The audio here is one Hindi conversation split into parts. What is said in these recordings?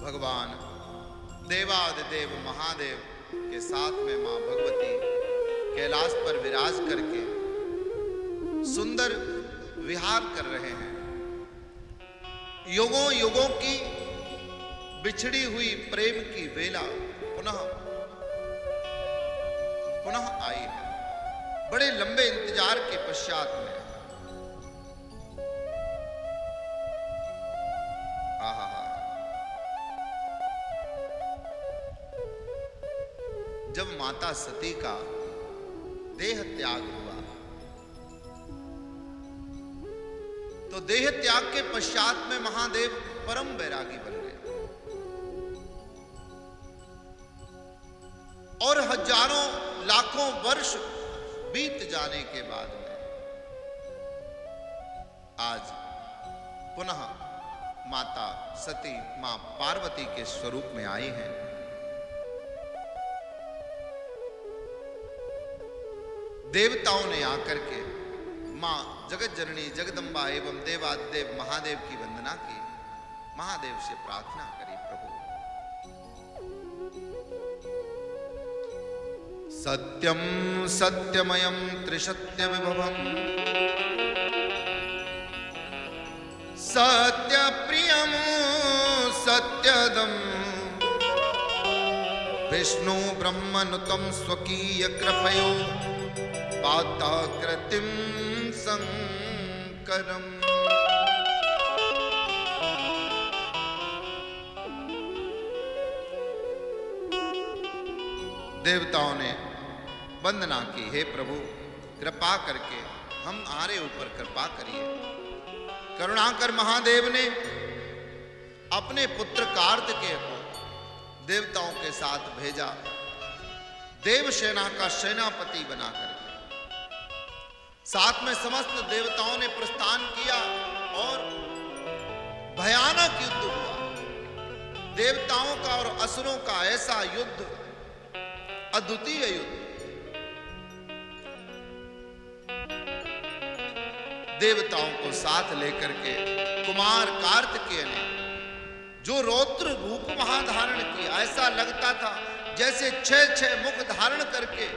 भगवान देवादिदेव महादेव के साथ में मां भगवती कैलाश पर विराज करके सुंदर विहार कर रहे हैं। युगों युगों की बिछड़ी हुई प्रेम की वेला पुनः आई है। बड़े लंबे इंतजार के पश्चात में जब माता सती का देह त्याग हुआ तो देह त्याग के पश्चात में महादेव परम बैरागी बन गए और हजारों लाखों वर्ष बीत जाने के बाद में आज पुनः माता सती मां पार्वती के स्वरूप में आई हैं। देवताओं ने आकर के मां जगत जननी जगदम्बा एवं देवादिदेव महादेव की वंदना की। महादेव से प्रार्थना करी, प्रभु सत्यम सत्यमयम त्रिसत्य विभवम सत्य प्रियम सत्यदम विष्णु ब्रह्मनुतम स्वकीय कृपयो पाताकृतिम संकरम। देवताओं ने वंदना की, हे प्रभु कृपा करके हमारे ऊपर कृपा करिए। करुणाकर महादेव ने अपने पुत्र कार्तिकेय को देवताओं के साथ भेजा, देवसेना का सेनापति बना करके। साथ में समस्त देवताओं ने प्रस्थान किया और भयानक युद्ध हुआ। देवताओं का और असुरों का ऐसा युद्ध, अद्वितीय युद्ध। देवताओं को साथ लेकर के कुमार कार्तिकेय ने जो रौद्र रूप वहां धारण किया, ऐसा लगता था जैसे 6 मुख धारण करके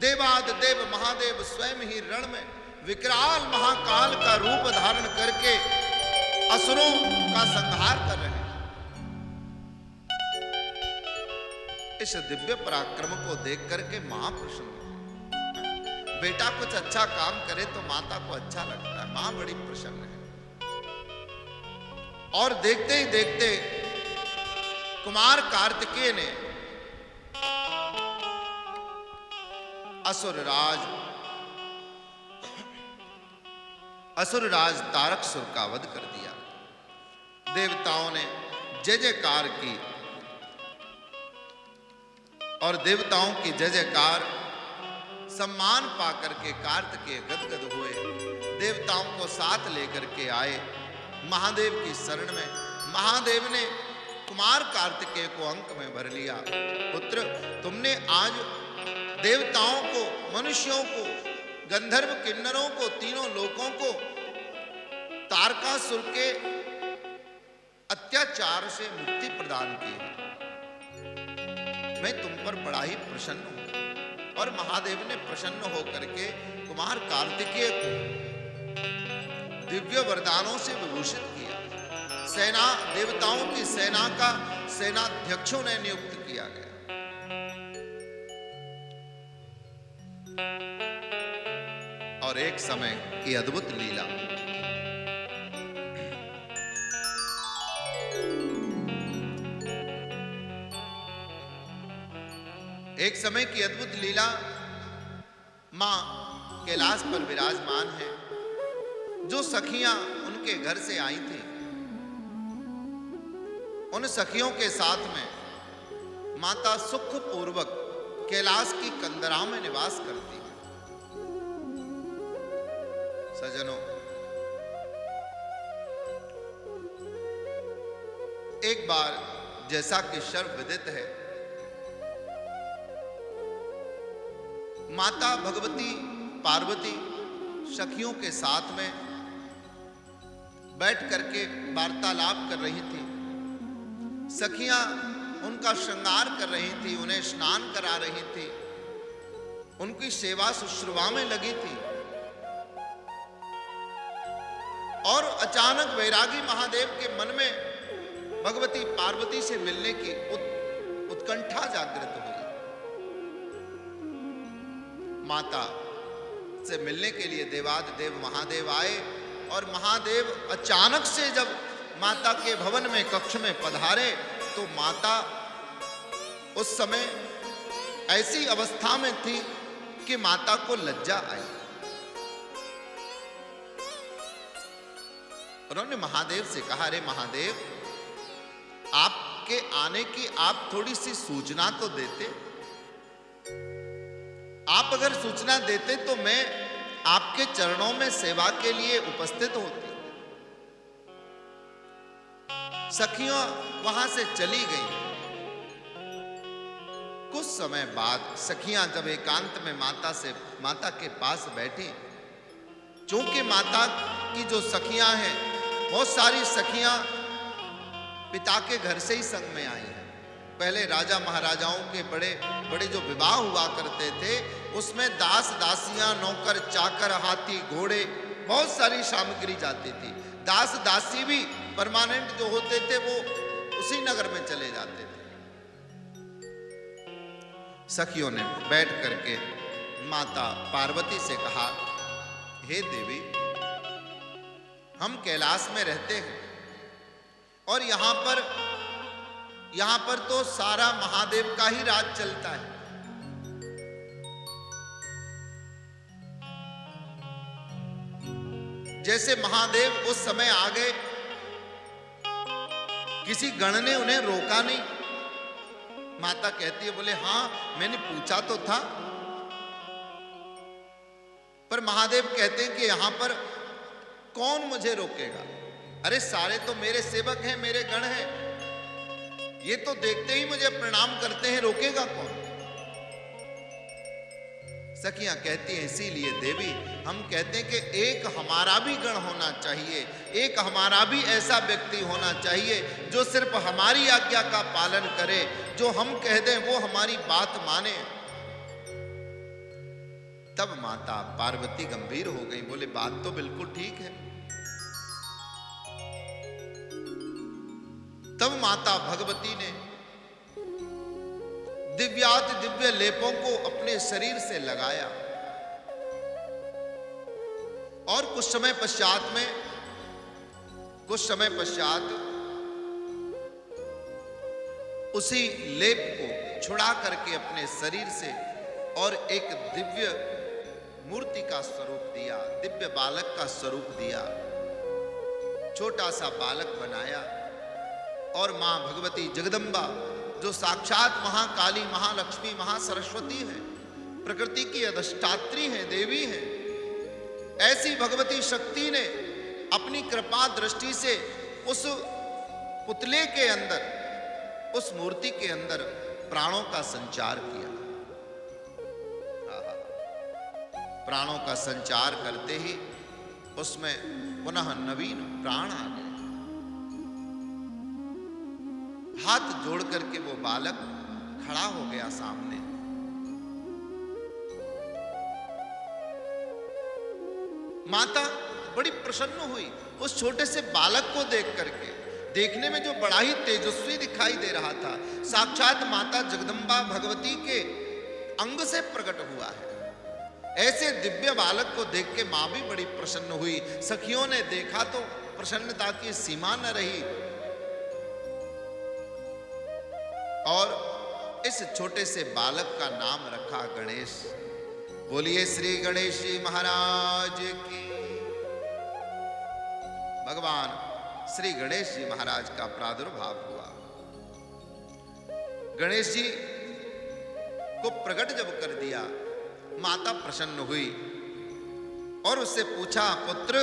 देवादिदेव महादेव स्वयं ही रण में विकराल महाकाल का रूप धारण करके असुरों का संहार कर रहे हैं। इस दिव्य पराक्रम को देख करके मां प्रसन्न है। बेटा कुछ अच्छा काम करे तो माता को अच्छा लगता है, मां बड़ी प्रसन्न है। और देखते ही देखते कुमार कार्तिकेय ने असुरराज तारकासुर का वध कर दिया। देवताओं ने जय जयकार की और देवताओं की जय जयकार सम्मान पाकर के कार्तिकेय गदगद हुए। देवताओं को साथ लेकर के आए महादेव की शरण में। महादेव ने कुमार कार्तिकेय को अंक में भर लिया। पुत्र, तुमने आज देवताओं को, मनुष्यों को, गंधर्व किन्नरों को, तीनों लोकों को तारकासुर के अत्याचार से मुक्ति प्रदान की। मैं तुम पर बड़ा ही प्रसन्न हूं। और महादेव ने प्रसन्न होकर के कुमार कार्तिकेय को दिव्य वरदानों से विभूषित किया। सेना, देवताओं की सेना का सेनाध्यक्षों ने नियुक्त किया गया। और एक समय की अद्भुत लीला, एक समय की अद्भुत लीला, मां कैलाश पर विराजमान है। जो सखियां उनके घर से आई थी, उन सखियों के साथ में माता सुखपूर्वक कैलाश की कंदरा में निवास करती है। सजनों, एक बार जैसा कि सर्वविदित है, माता भगवती पार्वती सखियों के साथ में बैठ करके वार्तालाप कर रही थी। सखियां उनका श्रृंगार कर रही थी, उन्हें स्नान करा रही थी, उनकी सेवा शुश्रूषा में लगी थी। और अचानक वैरागी महादेव के मन में भगवती पार्वती से मिलने की उत्कंठा जागृत हुई। माता से मिलने के लिए देवाधिदेव महादेव आए और महादेव अचानक से जब माता के भवन में कक्ष में पधारे तो माता उस समय ऐसी अवस्था में थी कि माता को लज्जा आई। उन्होंने महादेव से कहा, अरे महादेव, आपके आने की आप थोड़ी सी सूचना तो देते। आप अगर सूचना देते तो मैं आपके चरणों में सेवा के लिए उपस्थित होती। सखियों वहां से चली गई। कुछ समय बाद सखियां जब एकांत में माता के पास बैठी, चूंकि माता की जो सखियां हैं, बहुत सारी सखियां पिता के घर से ही संग में आई हैं। पहले राजा महाराजाओं के बड़े बड़े जो विवाह हुआ करते थे, उसमें दास दासियां, नौकर चाकर, हाथी घोड़े, बहुत सारी सामग्री जाती थी। दास दासी भी परमानेंट जो होते थे वो उसी नगर में चले जाते थे। सखियों ने बैठ करके माता पार्वती से कहा, हे देवी, हम कैलाश में रहते हैं और यहां पर तो सारा महादेव का ही राज चलता है। जैसे महादेव उस समय आ गए, किसी गण ने उन्हें रोका नहीं। माता कहती है, बोले हाँ मैंने पूछा तो था, पर महादेव कहते हैं कि यहां पर कौन मुझे रोकेगा? अरे सारे तो मेरे सेवक हैं, मेरे गण हैं, ये तो देखते ही मुझे प्रणाम करते हैं, रोकेगा कौन? सखियां कहती हैं, इसीलिए देवी हम कहते हैं कि एक हमारा भी गण होना चाहिए, एक हमारा भी ऐसा व्यक्ति होना चाहिए जो सिर्फ हमारी आज्ञा का पालन करे, जो हम कह दें वो हमारी बात माने। तब माता पार्वती गंभीर हो गई, बोले बात तो बिल्कुल ठीक है। तब माता भगवती ने दिव्याति दिव्य लेपों को अपने शरीर से लगाया और कुछ समय पश्चात उसी लेप को छुड़ा करके अपने शरीर से और एक दिव्य मूर्ति का स्वरूप दिया, दिव्य बालक का स्वरूप दिया। छोटा सा बालक बनाया और मां भगवती जगदम्बा, जो साक्षात महाकाली, महालक्ष्मी, महासरस्वती है, प्रकृति की अधिष्ठात्री है, देवी है, ऐसी भगवती शक्ति ने अपनी कृपा दृष्टि से उस पुतले के अंदर, उस मूर्ति के अंदर प्राणों का संचार किया। प्राणों का संचार करते ही उसमें पुनः नवीन प्राण आ गए। हाथ जोड़ करके वो बालक खड़ा हो गया सामने। माता बड़ी प्रसन्न हुई उस छोटे से बालक को देख करके। देखने में जो बड़ा ही तेजस्वी दिखाई दे रहा था, साक्षात माता जगदम्बा भगवती के अंग से प्रकट हुआ है। ऐसे दिव्य बालक को देख के मां भी बड़ी प्रसन्न हुई। सखियों ने देखा तो प्रसन्नता की सीमा न रही और इस छोटे से बालक का नाम रखा गणेश। बोलिए श्री गणेश जी महाराज की। भगवान श्री गणेश जी महाराज का प्रादुर्भाव हुआ। गणेश जी को प्रकट जब कर दिया, माता प्रसन्न हुई और उससे पूछा, पुत्र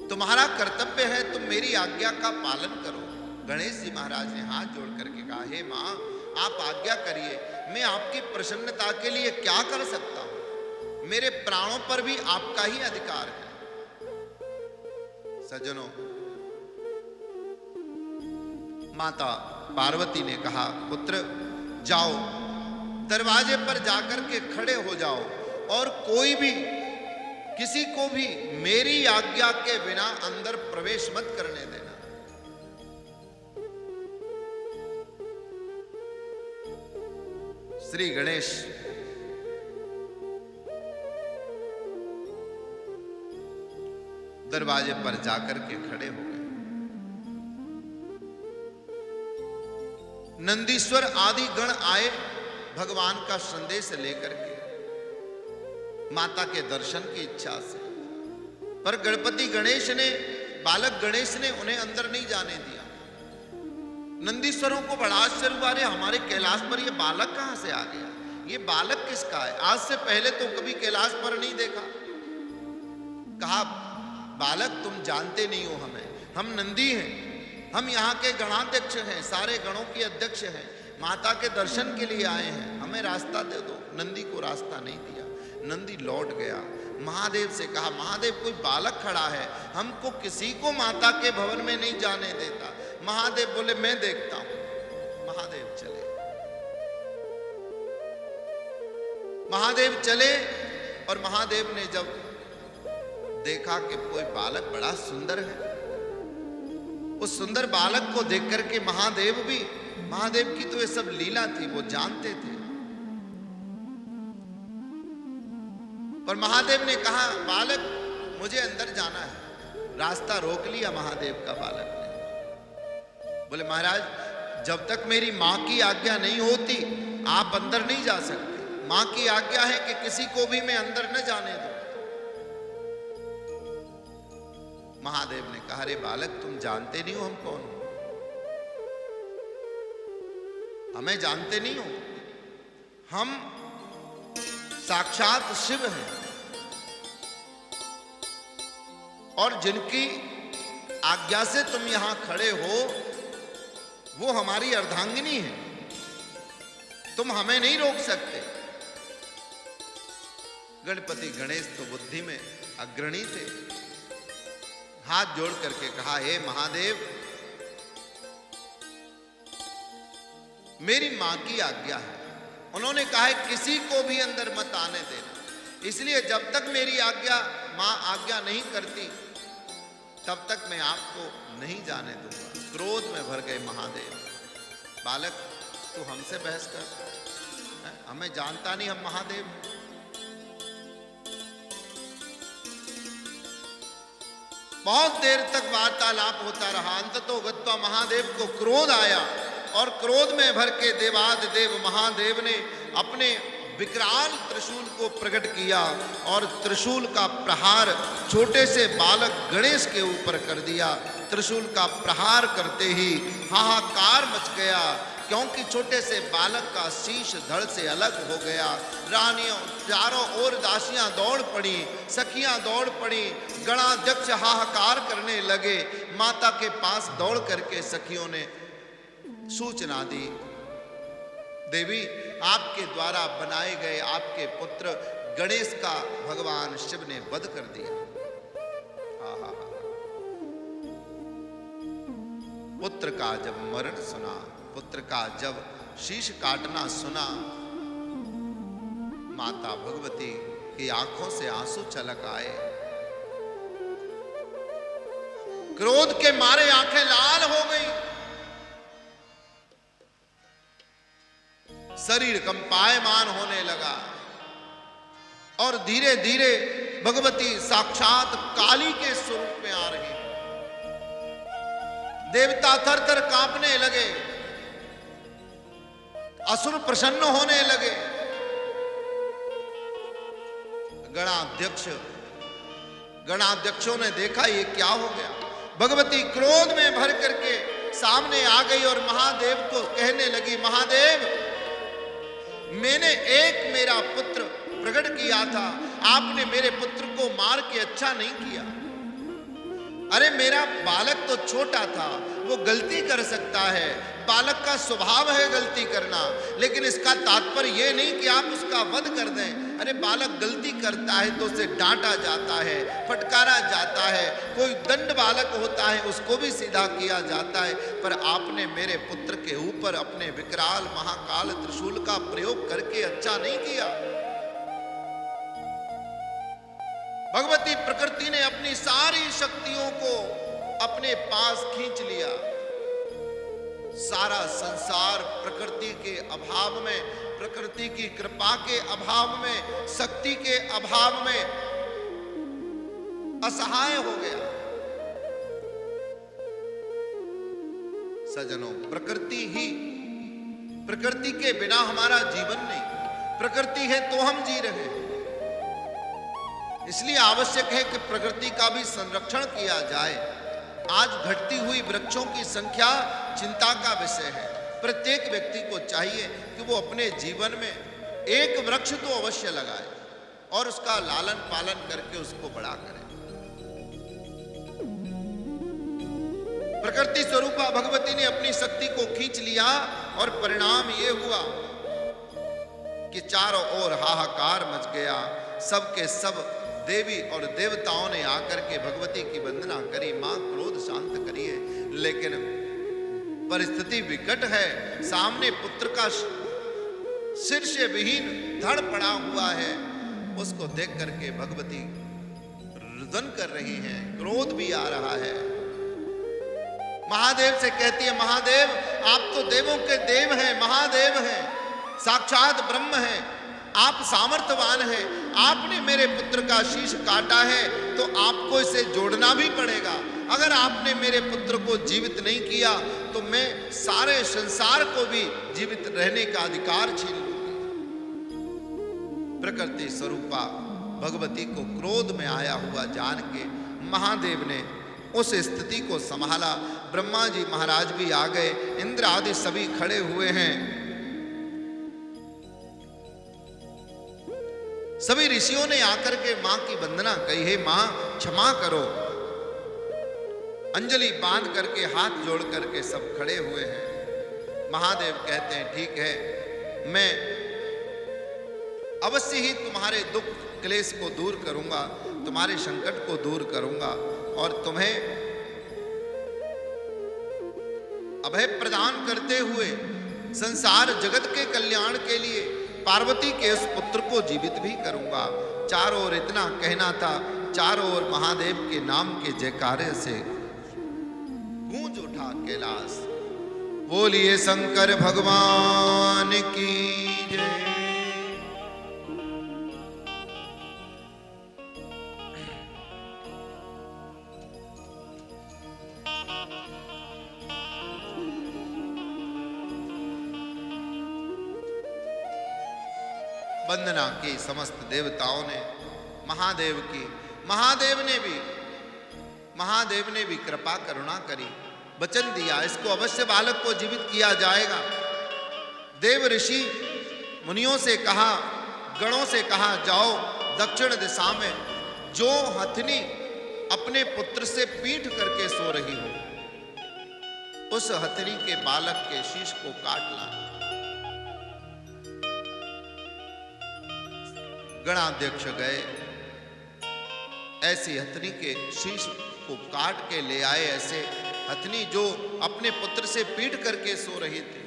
तुम्हारा कर्तव्य है, तुम मेरी आज्ञा का पालन करो। गणेश जी महाराज ने हाथ जोड़ करके कहा, हे मां, आप आज्ञा करिए, मैं आपकी प्रसन्नता के लिए क्या कर सकता हूं? मेरे प्राणों पर भी आपका ही अधिकार है। सज्जनों, माता पार्वती ने कहा, पुत्र जाओ, दरवाजे पर जाकर के खड़े हो जाओ और कोई भी, किसी को भी मेरी आज्ञा के बिना अंदर प्रवेश मत करने देना। श्री गणेश दरवाजे पर जाकर के खड़े हो गए। नंदीश्वर आदि गण आए भगवान का संदेश लेकर के, माता के दर्शन की इच्छा से, पर गणपति गणेश ने, बालक गणेश ने उन्हें अंदर नहीं जाने दिया। नंदीश्वरों को बड़ा आश्चर्य हुआ, हमारे कैलाश पर ये बालक कहां से आ गया, ये बालक किसका है, आज से पहले तो कभी कैलाश पर नहीं देखा। कहा, बालक तुम जानते नहीं हो हमें, हम नंदी हैं, हम यहाँ के गणाध्यक्ष हैं, सारे गणों के अध्यक्ष हैं, माता के दर्शन के लिए आए हैं, हमें रास्ता दे दो। नंदी को रास्ता नहीं दिया, नंदी लौट गया। महादेव से कहा, महादेव कोई बालक खड़ा है, हमको किसी को माता के भवन में नहीं जाने देता। महादेव बोले, मैं देखता हूं। महादेव चले, महादेव चले और महादेव ने जब देखा कि कोई बालक बड़ा सुंदर है, उस सुंदर बालक को देख करके महादेव भी, महादेव की तो ये सब लीला थी, वो जानते थे। पर महादेव ने कहा, बालक मुझे अंदर जाना है। रास्ता रोक लिया महादेव का बालक ने। बोले, महाराज जब तक मेरी मां की आज्ञा नहीं होती आप अंदर नहीं जा सकते। मां की आज्ञा है कि किसी को भी मैं अंदर न जाने दूं। महादेव ने कहा, अरे बालक तुम जानते नहीं हो हम कौन हो, हमें जानते नहीं हो, हम साक्षात शिव हैं और जिनकी आज्ञा से तुम यहां खड़े हो वो हमारी अर्धांगिनी है, तुम हमें नहीं रोक सकते। गणपति गणेश तो बुद्धि में अग्रणी थे, हाथ जोड़ करके कहा, हे महादेव मेरी मां की आज्ञा है, उन्होंने कहा है किसी को भी अंदर मत आने देना, इसलिए जब तक मेरी आज्ञा, मां आज्ञा नहीं करती तब तक मैं आपको नहीं जाने दूंगा। क्रोध में भर गए महादेव, बालक तू हमसे बहस कर, हमें जानता नहीं, हम महादेव। बहुत देर तक वार्तालाप होता रहा, अंततः गत्वा महादेव को क्रोध आया और क्रोध में भर के देवाधिदेव महादेव ने अपने विकराल त्रिशूल को प्रकट किया और त्रिशूल का प्रहार छोटे से बालक गणेश के ऊपर कर दिया। त्रिशूल का प्रहार करते ही हाहाकार मच गया, क्योंकि छोटे से बालक का शीश धड़ से अलग हो गया। रानियों चारों ओर दासियां दौड़ पड़ी, सखियां दौड़ पड़ी, गणाध्यक्ष हाहाकार करने लगे। माता के पास दौड़ करके सखियों ने सूचना दी, देवी आपके द्वारा बनाए गए आपके पुत्र गणेश का भगवान शिव ने वध कर दिया। पुत्र का जब मरण सुना, पुत्र का जब शीश काटना सुना, माता भगवती की आंखों से आंसू छलक आए। क्रोध के मारे आंखें लाल हो गई, शरीर कंपायमान होने लगा और धीरे धीरे भगवती साक्षात काली के स्वरूप में आ रही। देवता थर-थर कांपने लगे, असुर प्रसन्न होने लगे। गणाध्यक्षों ने देखा ये क्या हो गया। भगवती क्रोध में भर करके सामने आ गई और महादेव को कहने लगी, महादेव मैंने एक मेरा पुत्र प्रकट किया था, आपने मेरे पुत्र को मार के अच्छा नहीं किया, अरे मेरा बालक तो छोटा था, वो गलती कर सकता है, बालक का स्वभाव है गलती करना, लेकिन इसका तात्पर्य ये नहीं कि आप उसका वध कर दें। अरे बालक गलती करता है तो उसे डांटा जाता है, फटकारा जाता है, कोई दंड बालक होता है उसको भी सीधा किया जाता है। पर आपने मेरे पुत्र के ऊपर अपने विकराल महाकाल त्रिशूल का प्रयोग करके अच्छा नहीं किया। भगवती प्रकृति ने अपनी सारी शक्तियों को अपने पास खींच लिया। सारा संसार प्रकृति के अभाव में, प्रकृति की कृपा के अभाव में, शक्ति के अभाव में असहाय हो गया। सज्जनों, प्रकृति के बिना हमारा जीवन नहीं, प्रकृति है तो हम जी रहे हैं। इसलिए आवश्यक है कि प्रकृति का भी संरक्षण किया जाए। आज घटती हुई वृक्षों की संख्या चिंता का विषय है। प्रत्येक व्यक्ति को चाहिए कि वो अपने जीवन में एक वृक्ष तो अवश्य लगाए और उसका लालन पालन करके उसको बड़ा करे। प्रकृति स्वरूपा भगवती ने अपनी शक्ति को खींच लिया और परिणाम ये हुआ कि चारों ओर हाहाकार मच गया। सबके सब देवी और देवताओं ने आकर के भगवती की वंदना करी, मां क्रोध शांत करिए। लेकिन परिस्थिति विकट है, सामने पुत्र का सिर से विहीन धड़ पड़ा हुआ है। उसको देख करके भगवती रुदन कर रही हैं, क्रोध भी आ रहा है। महादेव से कहती है, महादेव आप तो देवों के देव हैं, महादेव हैं, साक्षात ब्रह्म हैं, आप सामर्थ्यवान हैं, आपने मेरे पुत्र का शीश काटा है तो आपको इसे जोड़ना भी पड़ेगा। अगर आपने मेरे पुत्र को जीवित नहीं किया तो मैं सारे संसार को भी जीवित रहने का अधिकार छीन लूंगी। प्रकृति स्वरूपा भगवती को क्रोध में आया हुआ जान के महादेव ने उस स्थिति को संभाला। ब्रह्मा जी महाराज भी आ गए, इंद्र आदि सभी खड़े हुए हैं। सभी ऋषियों ने आकर के मां की वंदना कही है, मां क्षमा करो। अंजलि बांध करके हाथ जोड़ करके सब खड़े हुए हैं। महादेव कहते हैं, ठीक है, मैं अवश्य ही तुम्हारे दुख क्लेश को दूर करूंगा, तुम्हारे संकट को दूर करूंगा और तुम्हें अभय प्रदान करते हुए संसार जगत के कल्याण के लिए पार्वती के उस पुत्र को जीवित भी करूंगा। चारों ओर इतना कहना था, चारों ओर महादेव के नाम के जयकारे से गूंज उठा कैलाश। बोलिए शंकर भगवान की जय। वंदना की समस्त देवताओं ने महादेव की। महादेव ने भी कृपा करुणा करी, वचन दिया इसको अवश्य बालक को जीवित किया जाएगा। देव ऋषि मुनियों से कहा, गणों से कहा, जाओ दक्षिण दिशा में जो हथनी अपने पुत्र से पीठ करके सो रही हो उस हथनी के बालक के शीश को काट ला। गणाध्यक्ष गए, ऐसी हथनी के शीश को काट के ले आए। ऐसे हथनी जो अपने पुत्र से पीट करके सो रही थी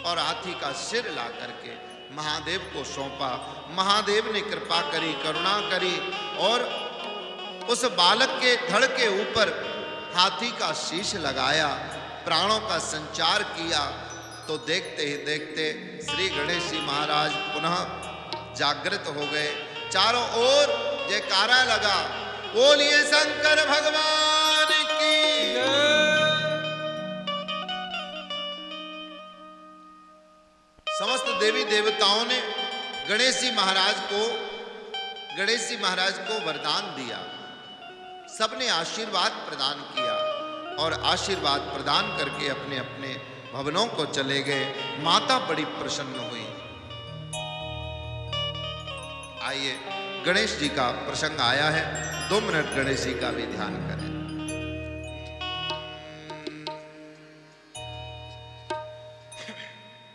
और हाथी का सिर ला करके महादेव को सौंपा। महादेव ने कृपा करी, करुणा करी और उस बालक के धड़ के ऊपर हाथी का शीश लगाया, प्राणों का संचार किया। तो देखते ही देखते श्री गणेश जी महाराज पुनः जागृत हो गए। चारों ओर जयकारा लगा, बोलिए शंकर भगवान की समस्त देवी देवताओं ने गणेश जी महाराज को वरदान दिया। सबने आशीर्वाद प्रदान किया और आशीर्वाद प्रदान करके अपने अपने भवनों को चले गए। माता बड़ी प्रसन्न हुई। आइए, गणेश जी का प्रसंग आया है, 2 मिनट गणेश जी का भी ध्यान करें।